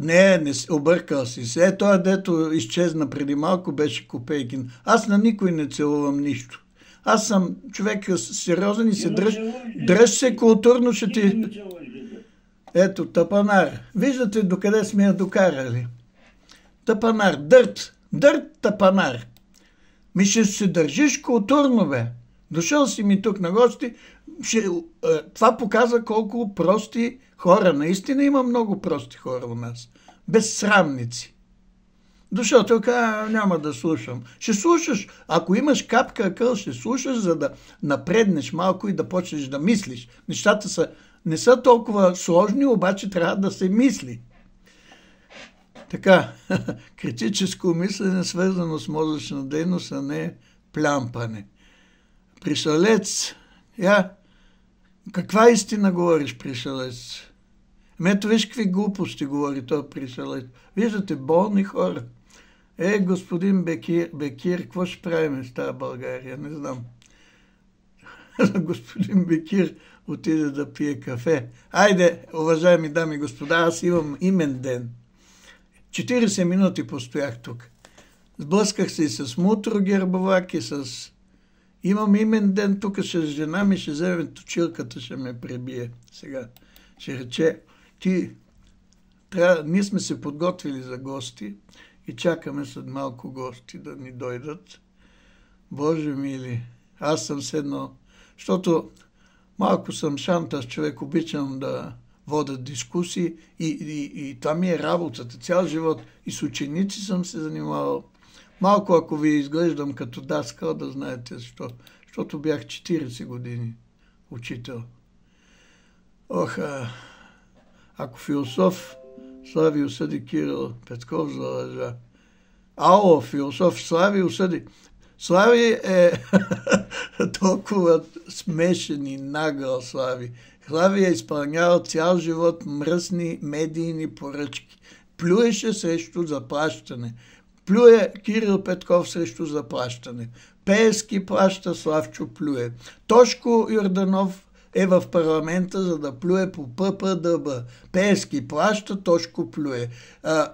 Не, объркал си се. Ето, дето изчезна преди малко, беше Копейкин. Аз на никой не целувам нищо. Аз съм човек сериозен и се дръж се културно, ще ти... Ето, тъпанар. Виждате докъде сме я докарали. Тъпанар, дърт тъпанар. Ми ще се държиш културно, бе. Дошъл си ми тук на гости. Това показва колко прости хора. Наистина има много прости хора у нас. Безсрамници. Дошъл тук, няма да слушам. Ще слушаш. Ако имаш капка акъл, ще слушаш, за да напреднеш малко и да почнеш да мислиш. Нещата не са толкова сложни, обаче трябва да се мисли. Така, критическо мислене свързано с мозъчна дейност, а не плямпане. Пришелец. Каква истина говориш, пришелец? Ето виж какви глупости говори той пришелец. Виждате, болни хора. Господин Бекир, какво ще правим с тази България? Не знам. Господин Бекир отиде да пие кафе. Айде, уважаеми дами и господа, аз имам имен ден. 40 минути постоях тук. Сблъсках се и с Мутро Гербовак и с... Имам имен ден, тук ще жена ми, ще вземе точилката, ще ме пребие. Сега ще рече, ние сме се подготвили за гости и чакаме след малко гости да ни дойдат. Боже мили, аз съм седнал, защото малко съм шантаж човек, обичам да водя дискусии и това ми е работата, цял живот. И с ученици съм се занимавал. Малко ако ви изглеждам като даскал, да знаете защо. Защото бях 40 години учител. Ако философ Слави осъди Кирил Петков за лъжа. Философ Слави осъди. Слави е толкова смешен и нагъл Слави. Слави е изпълнявал цял живот мръсни медийни поръчки. Плюеше срещу заплащане. Плюе Кирил Петков срещу заплащане. Пеевски плаща, Славчо плюе. Тошко Йорданов е в парламента, за да плюе по ППДБ. Пеевски плаща, Тошко плюе.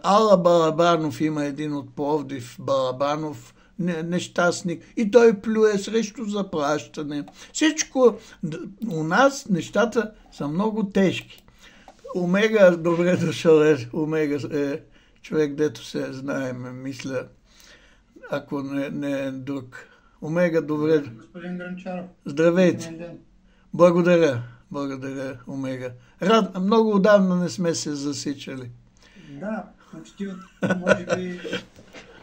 Ала Балабанов, има един от Пловдив, Балабанов, нещастник, и той плюе срещу заплащане. Всичко, у нас нещата са много тежки. Омега, добре дошъл Омега е човек, дето се знаем, мисля, ако не е друг. Омега, добре. Господин Гранчаров. Здравейте. Благодаря, Омега. Много отдавна не сме се засичали. Да, почти може би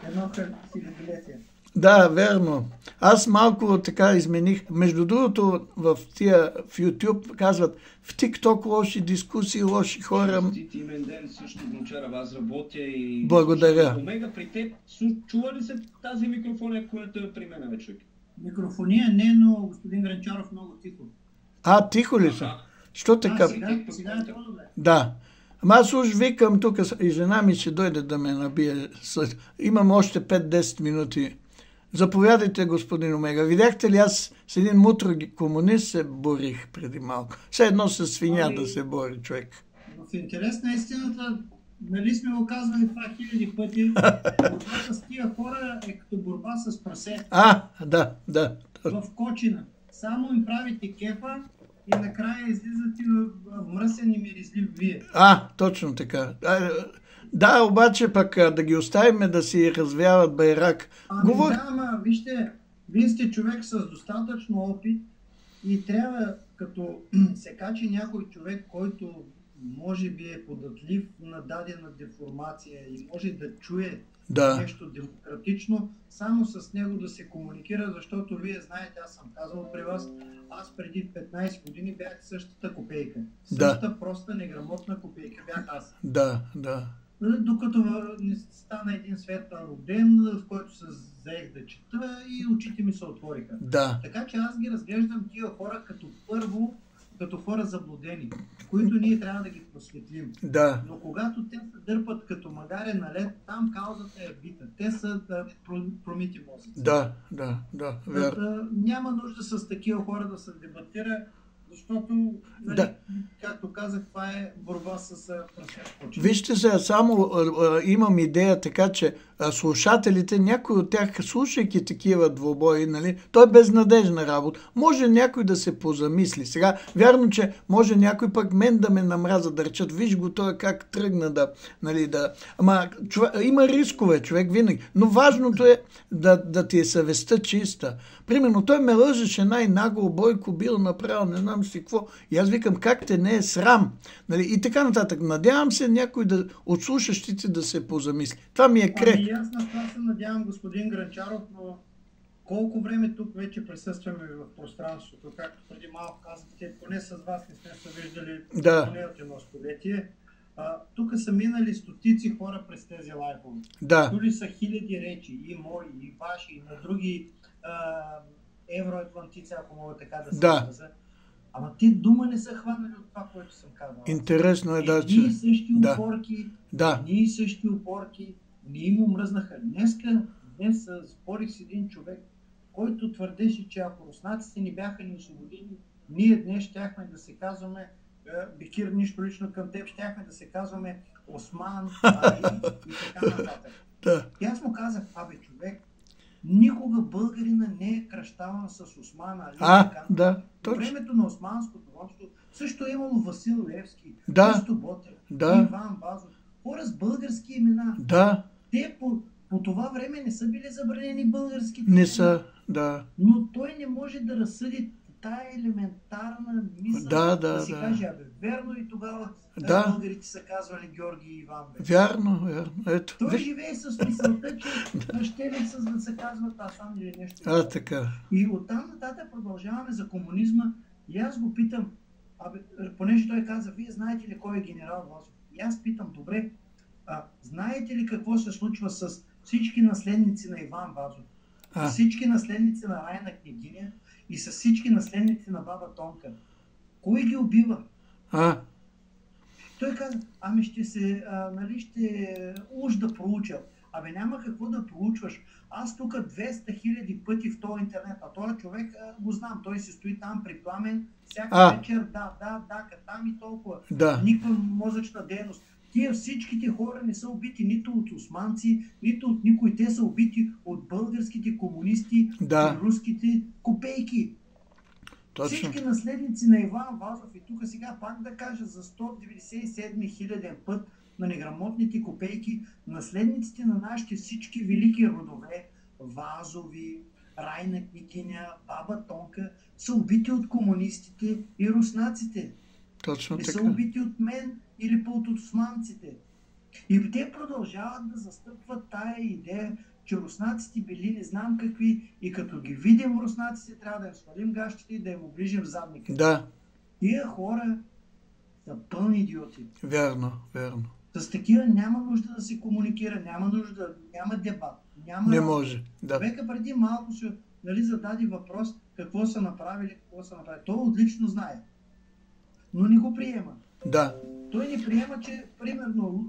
едно хилядолетие. Да, верно. Аз малко така измених. Между другото, в YouTube казват в TikTok лоши дискусии, лоши хора. Имен ден също, Гранчаров, аз работя и... Благодаря. Омега, при теб, чува ли се тази микрофония, която е при мен, човек? Микрофония не, но господин Гранчаров много тихо. Тихо ли са? Що така? Сега е по-добре. Да. Ама аз уж викам тук и жена ми ще дойде да ме набие. Имам още 5-10 минути. Заповядайте, господин Омега. Видяхте ли, аз с един мутро комунист се борих преди малко. Все едно с свиня да се бори човек. В интерес на истината, нали сме го казвали това хиляди пъти, борбата с тия хора е като борба с прасе. Да. В кочина. Само им правите кефа и накрая излизате мръсен и миризлив вие. Точно така. Да, обаче пък да ги оставим да си развяват байрак. Вижте, вие сте човек с достатъчно опит и трябва, като се качи някой човек, който може би е податлив на дадена деформация и може да чуе нещо демократично, само с него да се комуникира, защото вие знаете, аз съм казал при вас, аз преди 15 години бях същата копейка. Същата проста неграмотна копейка бях аз. Да. Докато не стана един светлен ден, в който се заех да чета и очите ми се отвориха. Да. Така че аз ги разглеждам тия хора като хора заблудени, които ние трябва да ги просветлим. Да. Но когато те се дърпат като магаре на лед, там каузата е бита. Те са промити мозъци. Да. Няма нужда с такива хора да се дебатира, защото, както казах, това е борба с прасешко. Вижте се, само имам идея така, че слушателите, някой от тях, слушайки такива двобои, нали, то е безнадежна работа. Може някой да се позамисли. Сега, вярно, че може някой пък мен да ме намраза да речат, виж го той как тръгна Ама има рискове, човек винаги. Но важното е да ти е съвестта чиста. Примерно, той ме лъжеше най-нагло, Бойко бил направил, не знам си какво. И аз викам, как те не е срам. Нали? И така нататък. Надявам се някой от слушащите да се позамисли. Това ми е крек. Аз на това се надявам, господин Гранчаров, но колко време тук вече присъстваме в пространството, както преди малко казахте, поне с вас не сме се виждали поне от едно столетие. Тук са минали стотици хора през тези лайфове. Да. Тули са хиляди речи, и мои, и ваши, и на други евроатлантици, ако мога така да се каза. Ама те дума не са хванали от това, което съм казал. Интересно е че... Ние същи опорки, не им омръзнаха. Днес спорих с един човек, който твърдеше, че ако руснаците ни бяха ни освободили, ние днес щяхме да се казваме Бекир, нищо лично към теб, щяхме да се казваме Осман и така нататък. И аз му казах, казах, човек, никога българина не е кръщаван с Осман Али. Да, по времето на Османското робство също е имало Васил Левски, Христо Ботев, Иван Вазов, хора с български имена. Да. Те по това време не са били забранени българските имена. Не са, да. Но той не може да разсъди тая елементарна мисъл, да си каже, верно и тогава българите са казвали Георги и Иван. Вярно. Ето. Той живее с мисълта, че ще ли са да се казват сам или нещо. Така. И оттам нататък продължаваме за комунизма и аз го питам, понеже той каза, вие знаете ли кой е генерал Вазов? И аз питам, добре, знаете ли какво се случва с всички наследници на Иван Вазов? С всички наследници на Райна княгиня и с всички наследници на баба Тонка? Кой ги убива? Той каза, ще уж да проуча. Няма какво да проучваш. Аз тук 200 000 пъти в този интернет, този човек го знам, той си стои там при Пламен, всяка вечер, там и толкова. Никаква мозъчна дейност. Всичките хора не са убити нито от османци, нито от никой. Те са убити от българските комунисти и руските копейки. Точно. Всички наследници на Иван Вазов, и тук сега пак да кажа за 197 хиляден път на неграмотните копейки, наследниците на нашите всички велики родове, Вазови, Райна княгиня, баба Тонка, са убити от комунистите и руснаците. Точно така. Са убити от мен или от османците. И те продължават да застъпват тая идея, че руснаците били не знам какви и като ги видим руснаците, трябва да им свалим гащите и да им оближим задника. Да. Тия хора са пълни идиоти. Верно. С такива няма нужда да се комуникира, няма дебат. Не може. Човека преди малко се зададе въпрос какво са направили. Той отлично знае. Но не го приема. Да. Той не приема, че примерно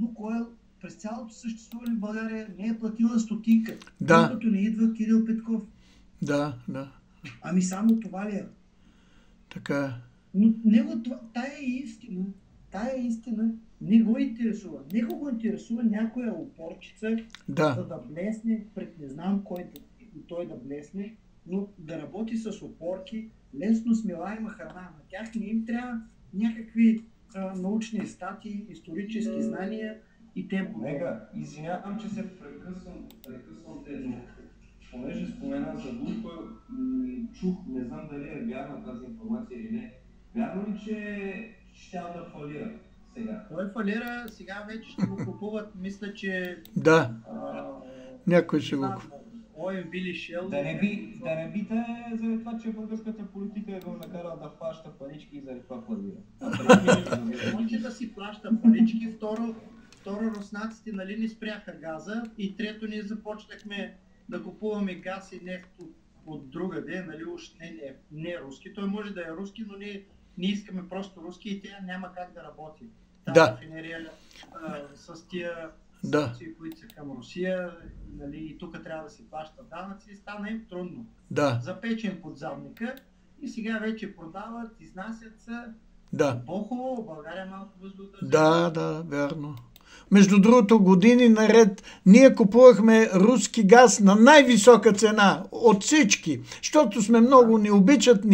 Лукойл през цялото съществуване в България не е платила стотинка. Докато не идва Кирил Петков. Да. Само това ли е? Така. Но тая е истина не го интересува. Него го интересува някоя опорчица, за да блесне пред не знам кой той да блесне, но да работи с опорки, лесно смилаема храна. На тях не им трябва някакви научни статии, исторически знания и темпо. Извинявам, че се прекъсвам но понеже спомена за Лукойл, чух, не знам дали е вярна тази информация или не. Вярно ли, че щял да фалира сега? Той фалира, сега вече ще го купуват, мисля, че... Някой ще го купува. ОМВ или Shell. Да не бите заради това, че българската политика е го накарала да плаща парички и заради това фалира. Може да си плаща парички, второ руснаците не спряха газа и трето ние започнахме да купуваме газ и нефт от другаде, уж не руски. Той може да е руски, но ние искаме просто руски и тя няма как да работи. Рафинерия с тия санкции, които са към Русия, и тук трябва да се плащат данъци, стана им трудно. Запечен под задника и сега вече продават, изнасят се. По-хубаво, България малко въздуха. Верно. Между другото, години наред ние купувахме руски газ на най-висока цена от всички, защото сме много ни обичат,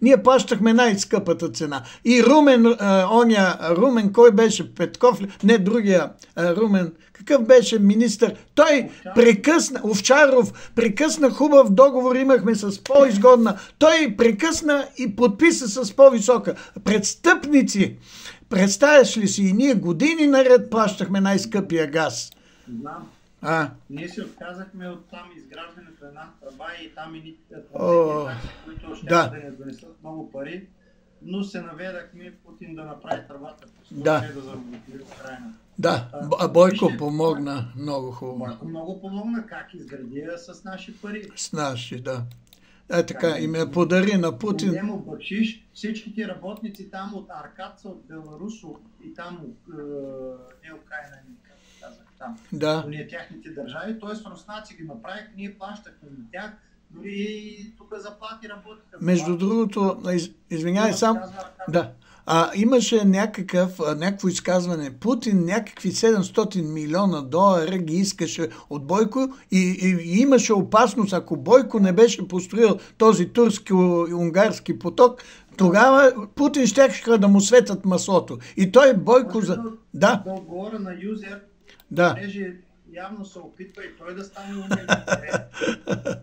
ние плащахме най-скъпата цена. И Румен, кой беше? Петков ли? Не, другия Румен. Какъв беше министър? Той Овчаров прекъсна хубав договор, имахме с по-изгодна. Той прекъсна и подписа с по-висока. Престъпници! Представяш ли си, и ние години наред плащахме най-скъпия газ? Знам. Ние се отказахме от там изграждането на една тръба и там и които ще да не донесат много пари, но се наведахме Путин да направи тръбата. Да заработи Украйна. Бойко помогна много хубаво. Бойко много помогна, как изгради с наши пари. С наши, така, и ме подари на Путин. Не му бършиш, всичките работници там от Аркадца, от Беларус и там Украйна, както казах там. Ние тяхните държави, т.е. руснаци ги направих, ние плащахме на тях, Дори и тук заплати работиха. Между другото, извинявай сам, да, имаше някакво изказване. Путин някакви 700 милиона долара ги искаше от Бойко и имаше опасност, ако Бойко не беше построил този турски-унгарски поток, тогава Путин щеше да му светат маслото. И той Бойко... Да отговоря на юзер, понеже явно се опитва и той да стане умен.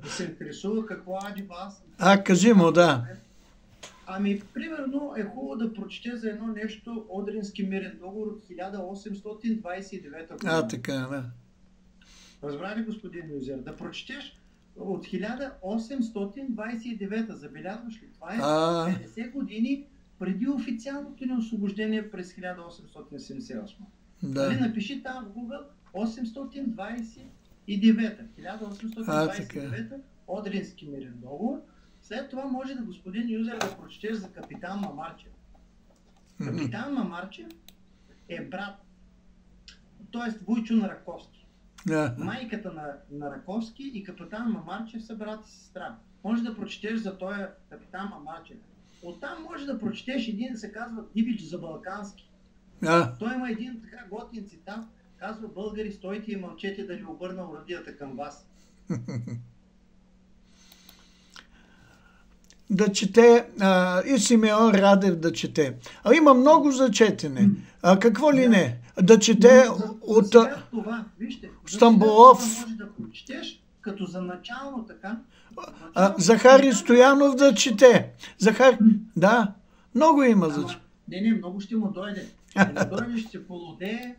Да се интересува какво ади вас. Кажи му, да. Примерно е хубаво да прочете за едно нещо Одрински мирен договор от 1829 година. Така, да. Разбра ли, господин юзер? Да прочетеш от 1829, забелязваш ли? Това е 50 години преди официалното ни освобождение през 1878. Да. Напиши там в Google 1829 Одрински мирен договор. След това може да, господин юзер, да прочетеш за капитан Мамарчев. Капитан Мамарчев е брат, т.е. Войчо на Раковски. Майката на Раковски и капитан Мамарчев са брат и сестра. Може да прочетеш за този капитан Мамарчев. Оттам може да прочетеш един, се казва Дибич за Балкански. Той има един така готин цитат, казва: българи, стойте и мълчете да ви обърна оръдията към вас. Да чете, и Симеон Радев да чете. Има много за четене. Какво ли не? Да чете от това, вижте, Стамболов. Може да прочетеш като за начално така. Захари Стоянов да чете. Да, много има за чете. Не, много ще му дойде. Не дойде, ще полудее,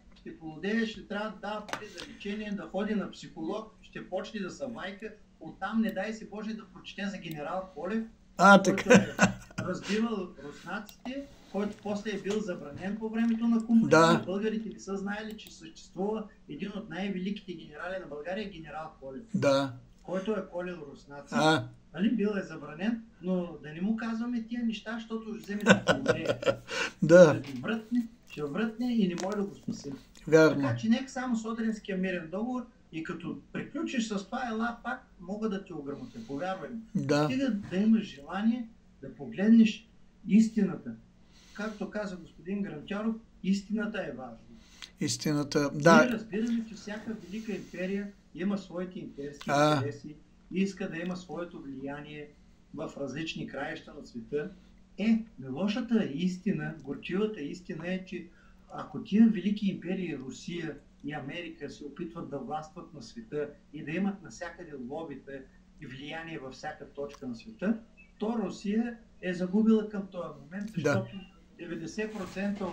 ще трябва да дава пари за лечение, да ходи на психолог, ще почне да са майка. Оттам, не дай си Боже, да прочете за генерал Колев, който е разбивал руснаците, който после е бил забранен по времето на комунизма. Българите не са знаели, че съществува един от най-великите генерали на България, генерал Колев, който е колил руснаци. Бил е забранен, но да не му казваме тия неща, защото ще вземе да полудее. Ще врътне и не може да го спасим. Така че нека само с Одринския мирен договор, и като приключиш с това, ела пак мога да те ограмотя, повярвай ми. Стига да имаш желание да погледнеш истината. Както каза господин Гранчаров, истината е важна. Истината, Ние разбираме, че всяка велика империя има своите интереси и иска да има своето влияние в различни краища на света. Лошата истина, горчивата истина е, че ако тия велики империи, Русия и Америка, се опитват да властват на света и да имат навсякъде лобита и влияние във всяка точка на света, то Русия е загубила към този момент, защото 90%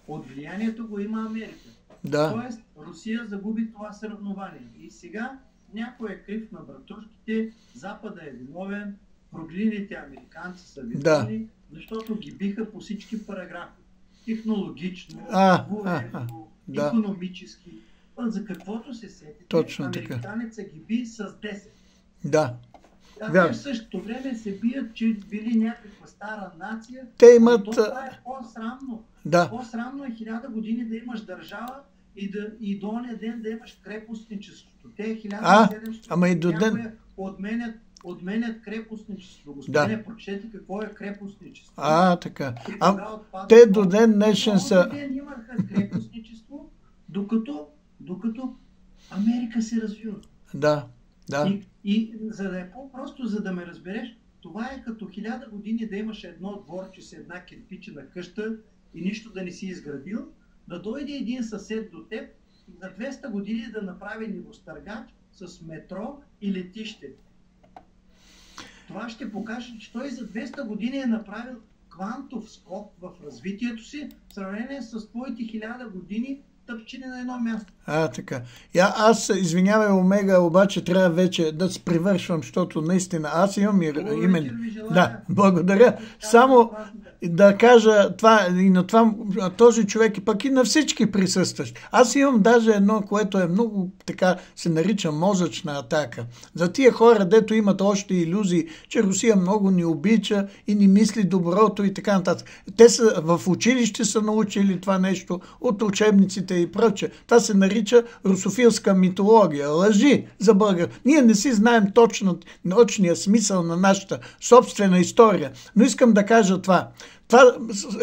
от влиянието го има Америка. Тоест Русия загуби това съревнование. И сега някой е крив на братушките, Запада е виновен, проглините американци са виновни, защото ги биха по всички параграфи. Технологично, военно, икономически. За каквото се сетите, американеца ги би с 10. Те в същото време се бият, че били някаква стара нация. Това е по-срамно. По-срамно е 1000 години да имаш държава и до ония ден да имаш крепостничеството. Те 1700 отменят крепостничество. Господине, прочете какво е крепостничество. Така. Те до ден днешен са... До ден имаха крепостничество, докато Америка се развива. И за да е по-просто, за да ме разбереш, това е като 1000 години да имаш едно дворче с една кирпичена къща и нищо да не си изградил, да дойде един съсед до теб и за 200 години да направи небостъргач с метро и летище. Това ще покаже, че той за 200 години е направил квантов скок в развитието си, в сравнение с твоите 1000 години тъпчени на едно място. Така. Аз, извинявай, Омега, обаче трябва вече да се привършвам, защото наистина аз имам имен. Благодаря. Само да кажа това и на това, този човек, и пък и на всички присъстващи. Аз имам даже едно, което е много така, се нарича мозъчна атака. За тия хора, дето имат още илюзии, че Русия много ни обича и ни мисли доброто и така нататък. Те са в училище са научили това нещо от учебниците и прочее. Това се нарича русофилска митология. Лъжи за българ. Ние не си знаем точния смисъл на нашата собствена история. Но искам да кажа това. Това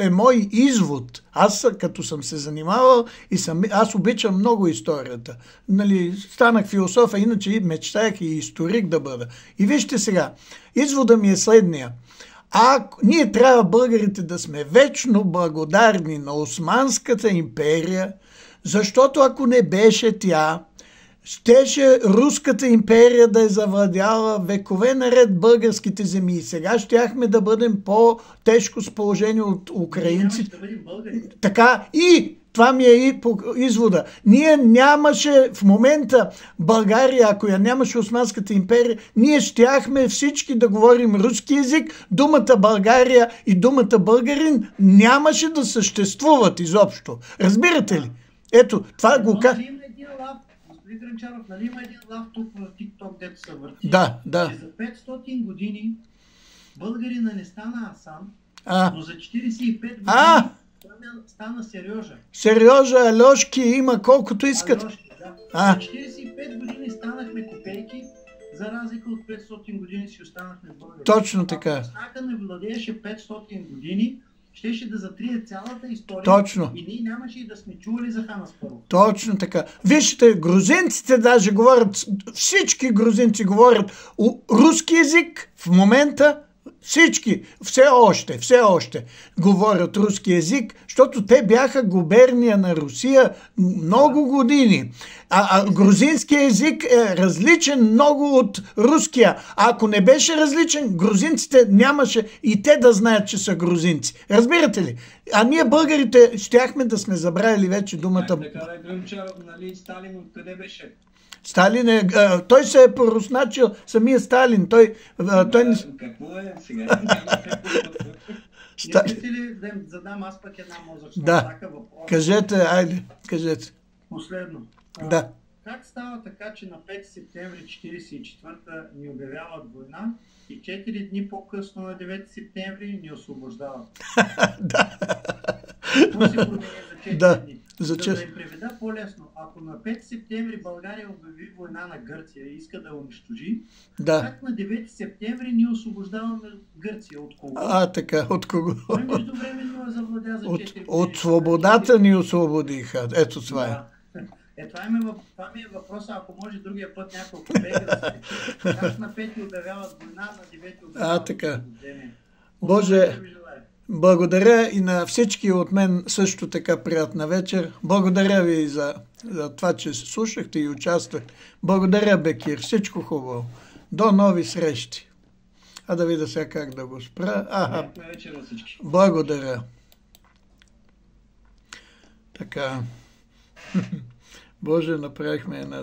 е мой извод. Аз като съм се занимавал аз обичам много историята. Нали, станах философ, а иначе мечтаях и историк да бъда. И вижте сега, извода ми е следния. Ние трябва българите да сме вечно благодарни на Османската империя, защото ако не беше тя, щеше Руската империя да е завладяла векове наред българските земи. И сега щяхме да бъдем по-тежко с положение от украинците. Така и това ми е и извода. Ние нямаше в момента България, ако я нямаше Османската империя, ние щяхме всички да говорим руски език, думата България и думата българин нямаше да съществуват изобщо. Разбирате ли? Ето, това го казва. Господин Гранчаров, нали има един лав тук в TikTok, дето се върти? Да. Че за 500 години българина не стана Асан, но за 45 години стана Сережа. Сережа, Алешки има колкото искат. Алешки, да. За 45 години станахме копейки, за разлика от 500 години си останахме българи. Точно така. Ако Сака не владееше 500 години, щеше да затрие цялата история. Точно. И ние нямаше и да сме чували за Хан Аспаров. Точно така. Вижте, грузинците даже говорят, всички грузинци говорят руски език в момента, всички, все още говорят руски език, защото те бяха губерния на Русия много години. А грузинския език е различен много от руския. А ако не беше различен, грузинците нямаше и те да знаят, че са грузинци. Разбирате ли? А ние българите щяхме да сме забравили вече думата... Така да Гръмчаров, нали Сталин откъде беше? Сталин той се е порусначил, самия Сталин. Какво е сега? Искате ли да им задам аз пък една мозъчна атака въпрос? Кажете. Последно. Да. Как става така, че на 5 септември 1944 ни обявяват война и 4 дни по-късно на 9 септември ни освобождават? Да. Какво се промени за 4 дни? За да им преведа по-лесно. Ако на 5 септември България обяви война на Гърция и иска да унищожи, как на 9 септември ние освобождаваме Гърция? От кого? Така, от кого? Той междувременно я завладя за 4 години. От свободата ни освободиха. Ето това е. Това ми е въпроса, ако може другия път няколко колеги да се речи. Как на 5 обявяват война, на 9 обявяват така. Боже, благодаря и на всички от мен също така приятна вечер. Благодаря ви за това, че се слушахте и участвахте. Благодаря, Бекир. Всичко хубаво. До нови срещи. Да видя сега как да го спра. Благодаря. Така. Боже, направихме една